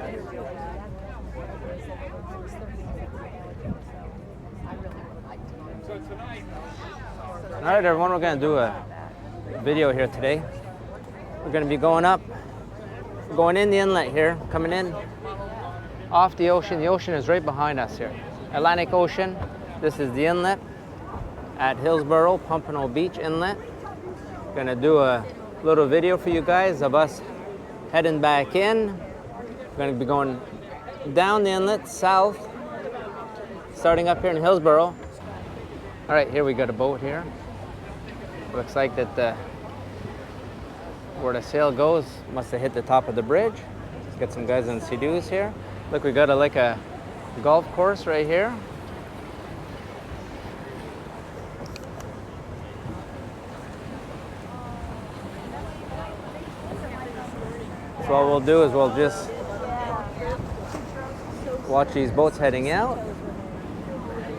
All right, everyone, we're going to do a video here today. We're going to be going up, going in the inlet here, coming in off the ocean. The ocean is right behind us here. Atlantic Ocean. This is the inlet at Hillsboro Pompano Beach Inlet. Going to do a little video for you guys of us heading back in. We're going to be going down the inlet south, starting up here in Hillsboro. All right, here we got a boat here. Looks like that where the sail goes must have hit the top of the bridge. Let's get some guys on Sea-Doos here. Look, we got like a golf course right here. So what we'll do is we'll just watch these boats heading out.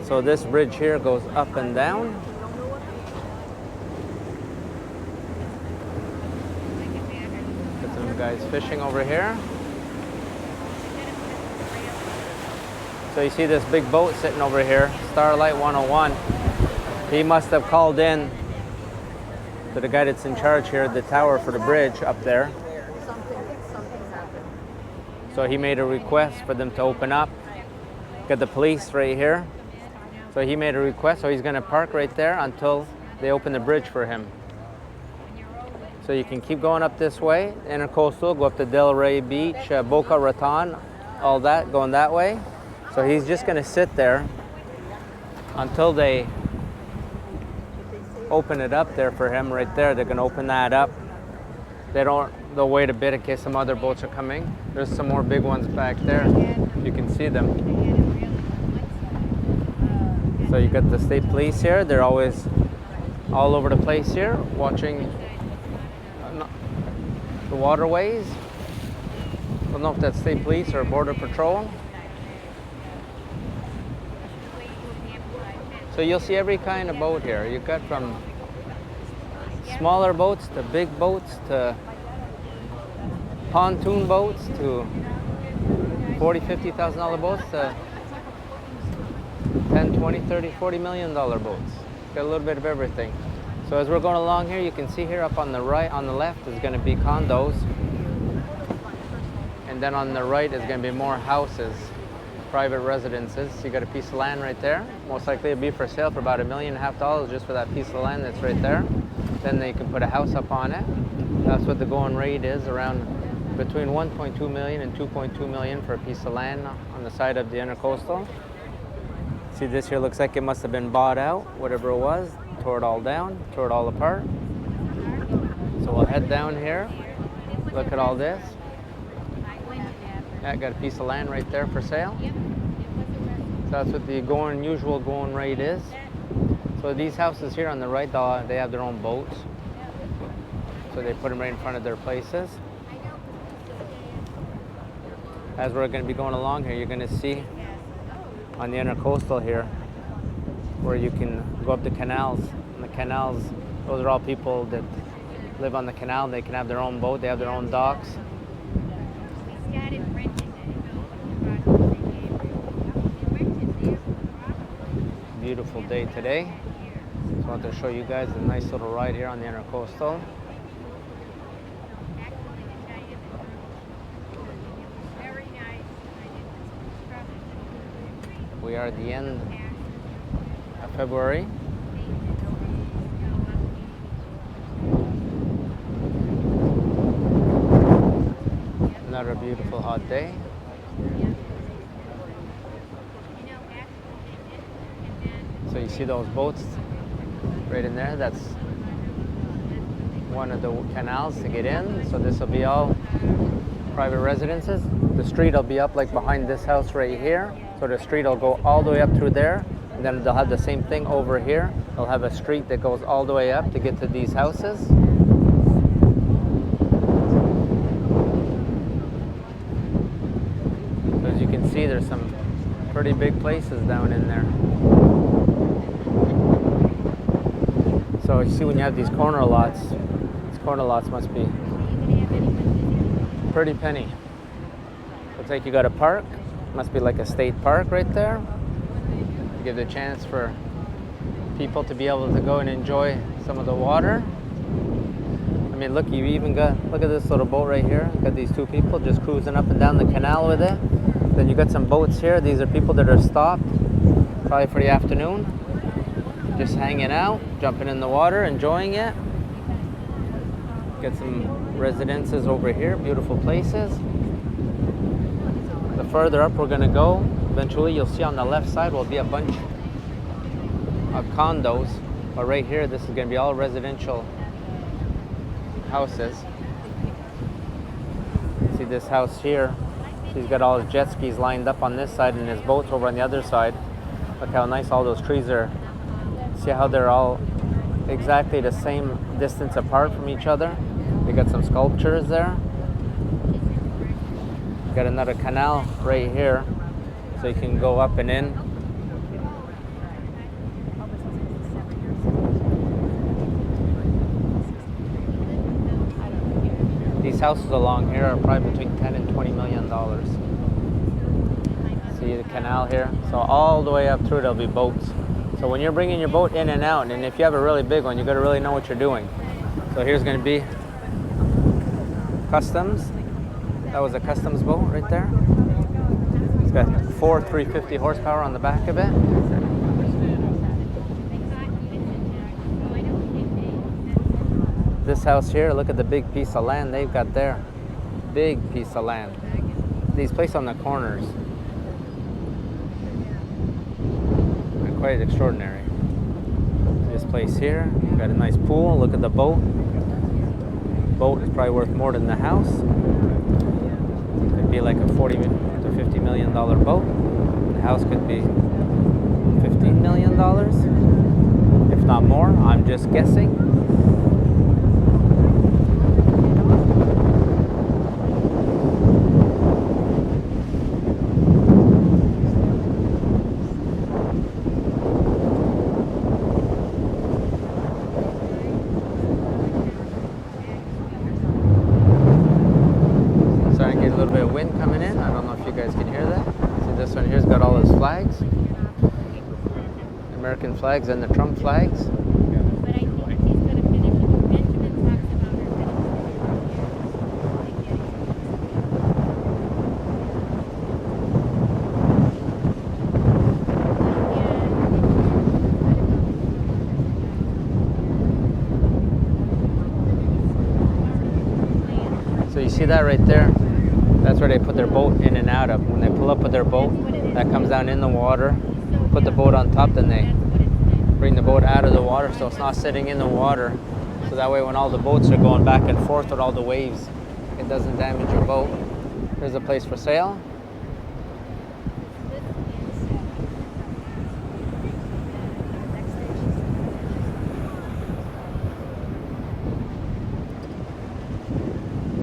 So this bridge here goes up and down. Got some guys fishing over here. So you see this big boat sitting over here, Starlight 101. He must have called in to the guy that's in charge here at the tower for the bridge up there. So he made a request for them to open up. Got the police right here. So he made a request, so he's going to park right there until they open the bridge for him. So you can keep going up this way, Intracoastal, go up to Delray Beach, Boca Raton, all that, going that way. So he's just going to sit there until they open it up there for him right there. They're going to open that up. They'll wait a bit in case some other boats are coming. There's some more big ones back there. You can see them. So you got the state police here. They're always all over the place here, watching the waterways. I don't know if that's state police or border patrol. So you'll see every kind of boat here. You've got from smaller boats to big boats to pontoon boats to $40,000, $50,000 boats to 10, 20, 30, $40 million boats. Got a little bit of everything. So as we're going along here, you can see here up on the right, on the left is going to be condos. And then on the right is going to be more houses, private residences. You got a piece of land right there. Most likely it'll be for sale for about $1.5 million just for that piece of land that's right there. Then they can put a house up on it. That's what the going rate is, around between 1.2 million and 2.2 million for a piece of land on the side of the Intracoastal. See, this here looks like it must have been bought out, whatever it was, tore it all down, tore it all apart. So we'll head down here, look at all this. Yeah, got a piece of land right there for sale. So that's what the usual going rate is. So these houses here on the right, they have their own boats. So they put them right in front of their places. As we're going to be going along here, you're going to see on the Intracoastal here where you can go up the canals. And the canals, those are all people that live on the canal. They can have their own boat, they have their own docks. Beautiful day today. Just wanted to show you guys a nice little ride here on the Intracoastal. We are at the end of February. Another beautiful hot day. So you see those boats right in there? That's one of the canals to get in. So this will be all private residences. The street will be up like behind this house right here. So the street will go all the way up through there. And then they'll have the same thing over here. They'll have a street that goes all the way up to get to these houses. So as you can see, there's some pretty big places down in there. So you see when you have these corner lots must be pretty penny. Looks like you got a park. Must be like a state park right there. Give the chance for people to be able to go and enjoy some of the water. I mean, look, you even got, look at this little boat right here. Got these two people just cruising up and down the canal with it. Then you got some boats here. These are people that are stopped, probably for the afternoon, just hanging out, jumping in the water, enjoying it. Got some residences over here, beautiful places. The further up we're gonna go, eventually you'll see on the left side will be a bunch of condos, but right here this is going to be all residential houses. See this house here, he's got all his jet skis lined up on this side and his boats over on the other side. Look how nice all those trees are. See how they're all exactly the same distance apart from each other. They got some sculptures there. Got another canal right here, so you can go up and in. These houses along here are probably between $10 and $20 million. See the canal here? So all the way up through there'll be boats. So when you're bringing your boat in and out, and if you have a really big one, you got to really know what you're doing. So here's going to be customs. That was a customs boat right there. It's got 4 350 horsepower on the back of it. This house here, look at the big piece of land they've got there. Big piece of land. These places on the corners are quite extraordinary. This place here, you've got a nice pool. Look at the boat. Boat is probably worth more than the house. Could be like a $40 to $50 million boat. The house could be $15 million, if not more. I'm just guessing. American flags and the Trump flags. So you see that right there? That's where they put their boat in and out of. When they pull up with their boat, that comes down in the water. Put the boat on top, then they bring the boat out of the water so it's not sitting in the water. So that way when all the boats are going back and forth with all the waves, it doesn't damage your boat. There's a place for sale.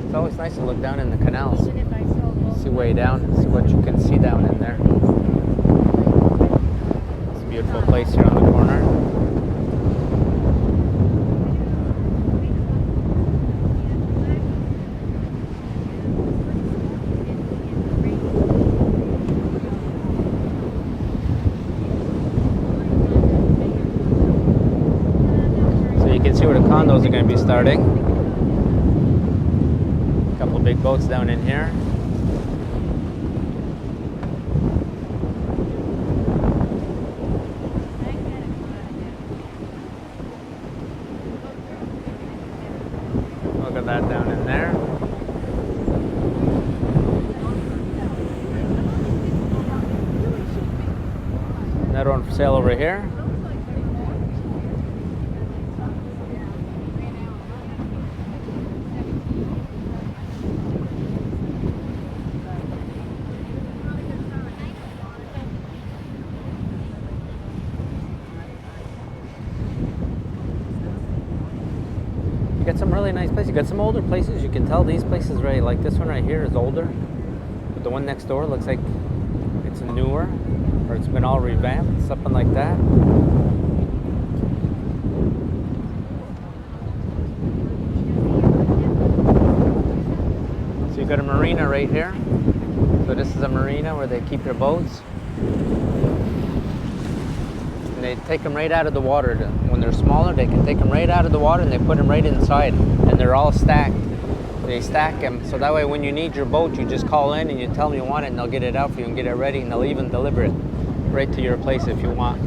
It's always nice to look down in the canals. See way down, see what you can see down in there. Beautiful place here on the corner. So you can see where the condos are going to be starting. A couple big boats down in here. That down in there. Another one for sale over here. Got some really nice places. You got some older places. You can tell these places, right? Like this one right here is older, but the one next door looks like it's newer, or it's been all revamped, something like that. So you got a marina right here. So this is a marina where they keep their boats. And they take them right out of the water. When they're smaller, they can take them right out of the water and they put them right inside. And they're all stacked. They stack them, so that way when you need your boat, you just call in and you tell them you want it and they'll get it out for you and get it ready, and they'll even deliver it right to your place if you want.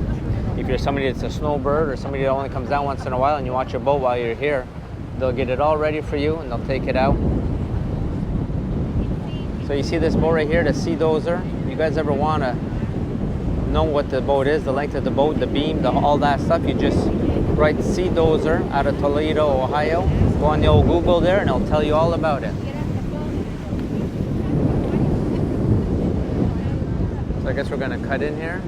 If you're somebody that's a snowbird or somebody that only comes down once in a while and you want your boat while you're here, they'll get it all ready for you and they'll take it out. So you see this boat right here, the Sea Dozer. If you guys ever want to know what the boat is, the length of the boat, the beam, all that stuff, you just write Sea Dozer out of Toledo, Ohio. Go on the old Google there and it'll tell you all about it. So I guess we're going to cut in here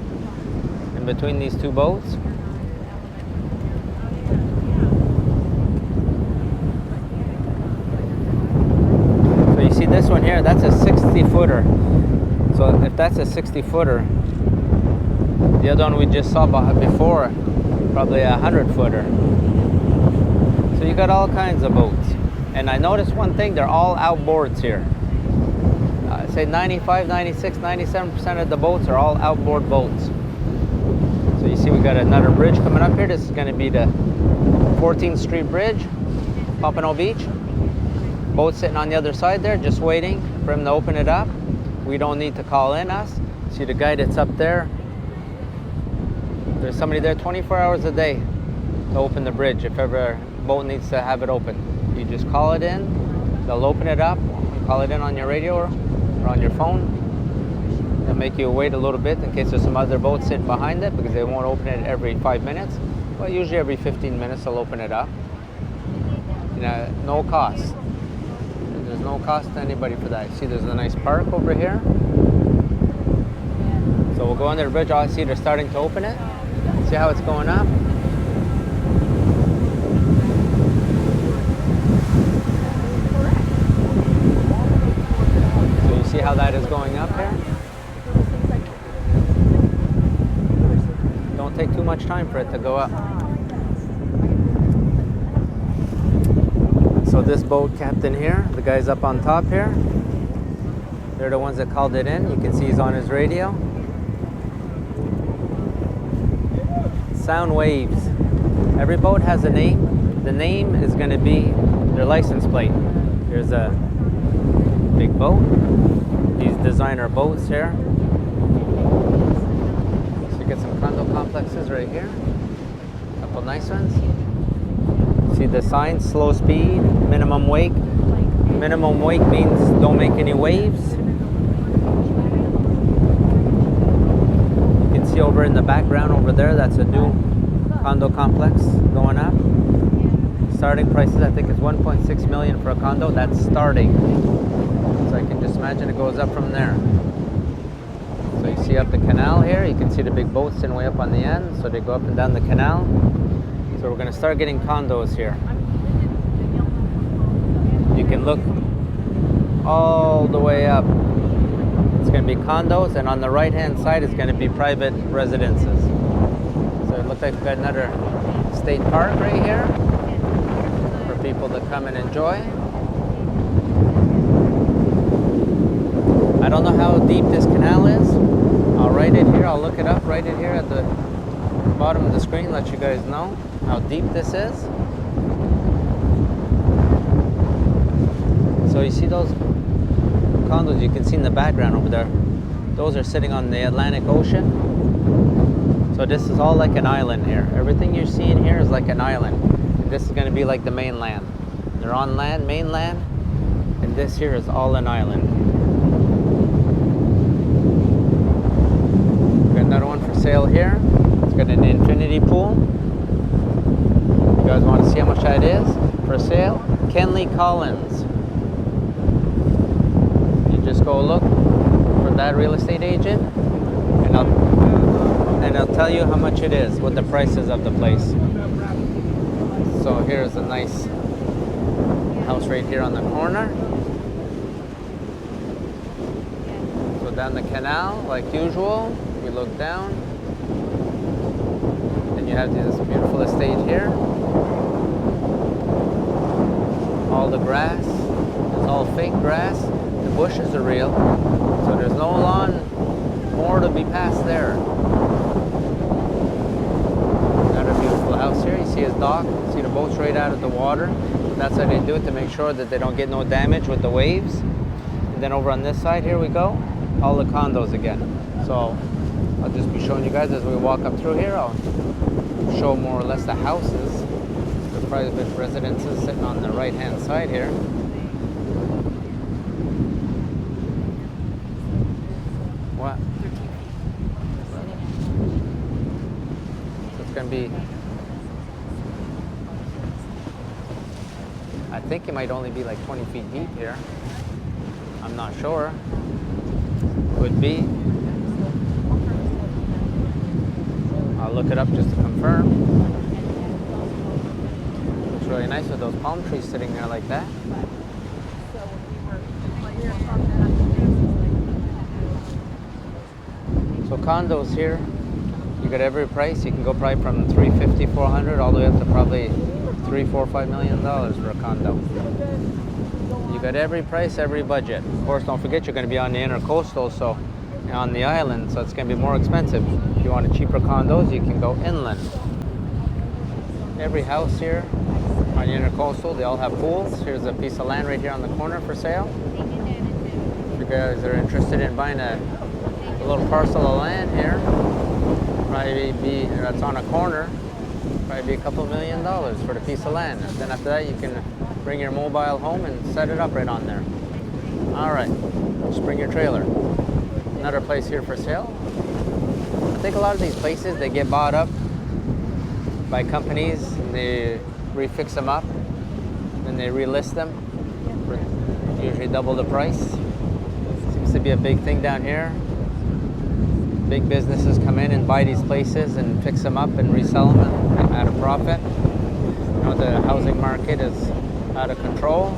in between these two boats. So you see this one here, that's a 60 footer. So if that's a 60 footer, the other one we just saw before, probably a 100 footer. So you got all kinds of boats. And I noticed one thing, they're all outboards here. I'd say 95, 96, 97% of the boats are all outboard boats. So you see we got another bridge coming up here. This is going to be the 14th Street Bridge, Pompano Beach. Boat sitting on the other side there, just waiting for him to open it up. We don't need to call in us. See the guy that's up there? There's somebody there 24 hours a day to open the bridge if ever boat needs to have it open. You just call it in, they'll open it up, you call it in on your radio or on your phone. They'll make you wait a little bit in case there's some other boats sitting behind it, because they won't open it every 5 minutes. Well, usually every 15 minutes they'll open it up. You know, no cost. There's no cost to anybody for that. See, there's a nice park over here. So we'll go under the bridge. Oh, I see they're starting to open it. See how it's going up? See how that is going up here? Don't take too much time for it to go up. So this boat captain here, the guys up on top here, they're the ones that called it in. You can see he's on his radio. Sound waves. Every boat has a name. The name is going to be their license plate. Here's a big boat. These designer boats here. So you get some condo complexes right here. A couple nice ones. See the sign, slow speed, minimum wake. Minimum wake means don't make any waves. You can see over in the background over there, that's a new condo complex going up. Starting prices, I think, is 1.6 million for a condo. That's starting. So I can just imagine it goes up from there. So you see up the canal here, you can see the big boats sitting way up on the end. So they go up and down the canal. So we're going to start getting condos here. You can look all the way up. It's going to be condos, and on the right hand side is going to be private residences. So it looks like we've got another state park right here for people to come and enjoy. I don't know how deep this canal is. I'll write it here. I'll look it up, write it here at the bottom of the screen, let you guys know how deep this is. So you see those condos you can see in the background over there? Those are sitting on the Atlantic Ocean. So this is all like an island here. Everything you're seeing here is like an island. And this is going to be like the mainland. They're on land, mainland, and this here is all an island. Another one for sale here. It's got an infinity pool. You guys want to see how much that is? For sale, Kenley Collins. You just go look for that real estate agent, and I'll tell you how much it is, what the price is of the place. So here's a nice house right here on the corner. So down the canal, like usual. We look down, and you have this beautiful estate here. All the grass is all fake grass. The bushes are real, so there's no lawn more to be passed there. Another beautiful house here. You see his dock, see the boats right out of the water. That's how they do it, to make sure that they don't get no damage with the waves. And then over on this side, here we go, all the condos again. So I'll just be showing you guys as we walk up through here. I'll show more or less the houses, the private residences sitting on the right hand side here. What? So it's going to be, I think it might only be like 20 feet deep here. I'm not sure. Could be. I'll look it up just to confirm. Looks really nice with those palm trees sitting there like that. So condos here, you get every price. You can go probably from 350, 400 all the way up to probably $3, $4, $5 million for a condo. You got every price, every budget. Of course, don't forget you're going to be on the Intracoastal, so on the island, so it's going to be more expensive. If you want a cheaper condos, you can go inland. Every house here on the Intracoastal, they all have pools. Here's a piece of land right here on the corner for sale. If you guys are interested in buying a little parcel of land here, that's on a corner, probably be a couple $1 million for the piece of land. And then after that, you can bring your mobile home and set it up right on there. All right, just bring your trailer. Another place here for sale. I think a lot of these places, they get bought up by companies and they refix them up, then they relist them for usually double the price. Seems to be a big thing down here. Big businesses come in and buy these places and fix them up and resell them at a profit. You know, the housing market is out of control,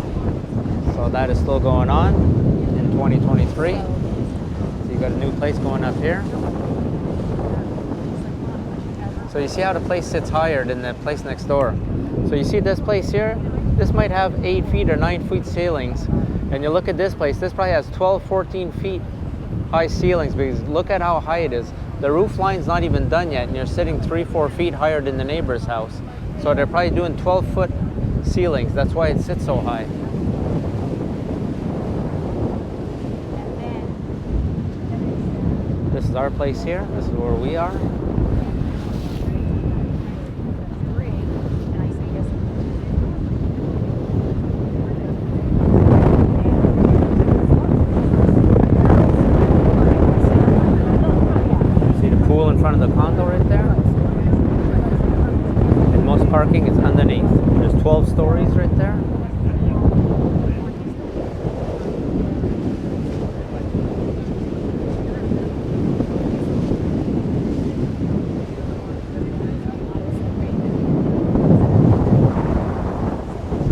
so that is still going on in 2023. So you got a new place going up here. So you see how the place sits higher than the place next door. So you see this place here, this might have 8 feet or 9 feet ceilings, and you look at this place, this probably has 12, 14 feet high ceilings, because look at how high it is. The roof line's not even done yet, and you're sitting 3, 4 feet higher than the neighbor's house. So they're probably doing 12-foot ceilings. That's why it sits so high. This is our place here. This is where we are. In front of the condo right there, and most parking is underneath. There's 12 stories right there.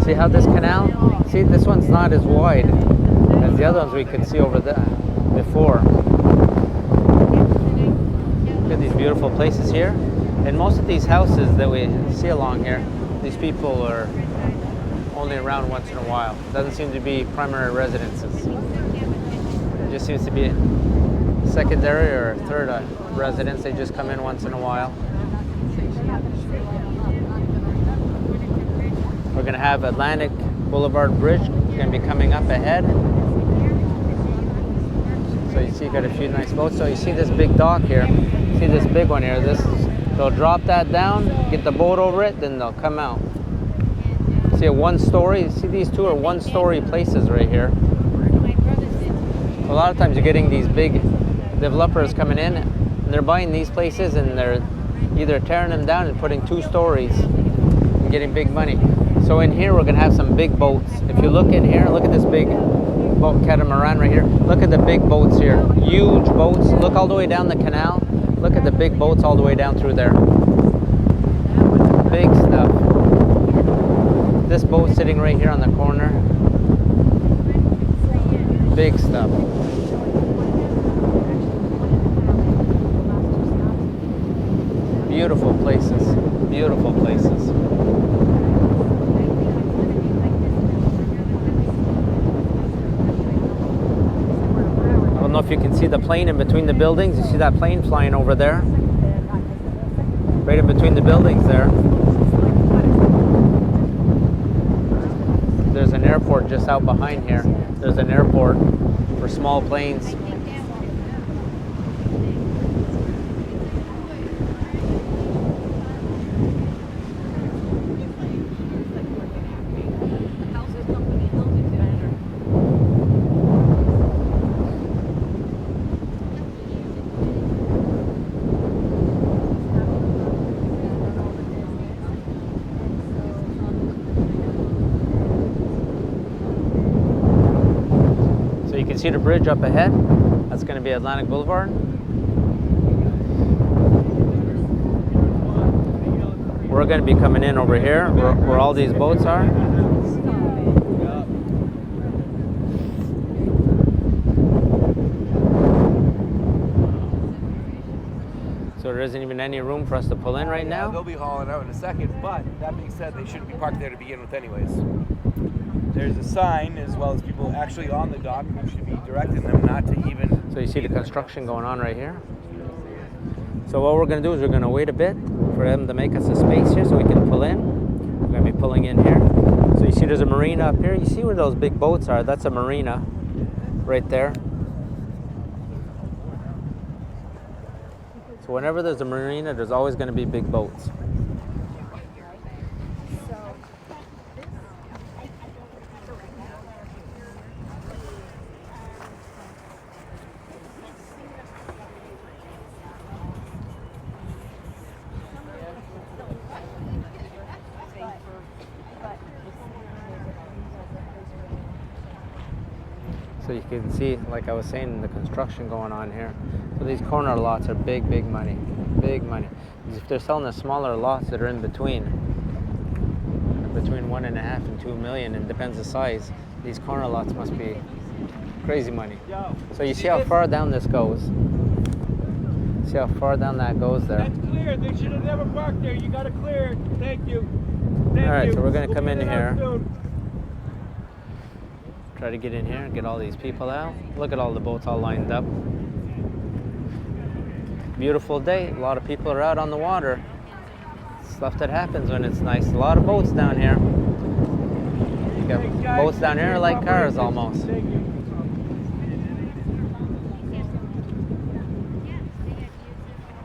See how this canal, see this one's not as wide as the other ones we could see over there before. These beautiful places here, and most of these houses that we see along here, these people are only around once in a while. Doesn't seem to be primary residences. It just seems to be secondary or third residence. They just come in once in a while. We're going to have Atlantic Blvd Bridge going to be coming up ahead. So you see, you got a few nice boats. So you see this big dock here. See this big one here. They'll drop that down, get the boat over it, then they'll come out. See a one-story. See, these two are one-story places right here. A lot of times you're getting these big developers coming in, and they're buying these places, and they're either tearing them down and putting 2 stories and getting big money. So in here we're gonna have some big boats. If you look in here, look at this big boat catamaran right here. Look at the big boats here. Huge boats. Look all the way down the canal. Look at the big boats all the way down through there. Big stuff. This boat sitting right here on the corner. Big stuff. Beautiful places. Beautiful places. you can see the plane in between the buildings. You see that plane flying over there? Right in between the buildings there. There's an airport just out behind here. There's an airport for small planes. You can see the bridge up ahead. That's going to be Atlantic Boulevard. We're going to be coming in over here where all these boats are. So there isn't even any room for us to pull in right now. They'll be hauling out in a second, but that being said, they shouldn't be parked there to begin with anyways. There's a sign, as well as people actually on the dock who should be directing them not to even... So you see the construction going on right here. So what we're going to do is we're going to wait a bit for them to make us a space here so we can pull in. We're going to be pulling in here. So you see there's a marina up here. You see where those big boats are? That's a marina right there. So whenever there's a marina, there's always going to be big boats. So you can see, like I was saying, the construction going on here. So these corner lots are big, big money. Big money. If they're selling the smaller lots that are in between 1.5 and 2 million, and depends the size, these corner lots must be crazy money. So you see how far down this goes. See how far down that goes there. That's clear. They should have never parked there. You got to clear it. Thank you. All right, so we're going to come in here. Try to get in here and get all these people out. Look at all the boats all lined up. Beautiful day. A lot of people are out on the water. Stuff that happens when it's nice. A lot of boats down here. You got boats down here like cars almost.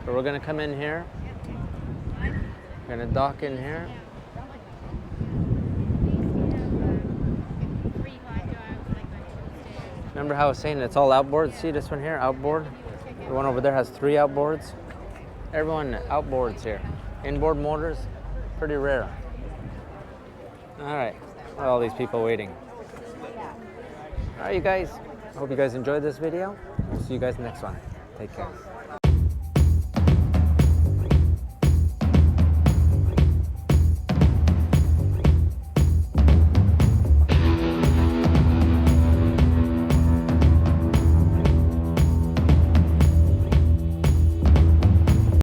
So we're going to come in here. We're going to dock in here. Remember how I was saying it's all outboard? See this one here, outboard? The one over there has 3 outboards. Everyone outboards here. Inboard motors, pretty rare. All right, all these people waiting. All right, you guys. I hope you guys enjoyed this video. We'll see you guys next one. Take care.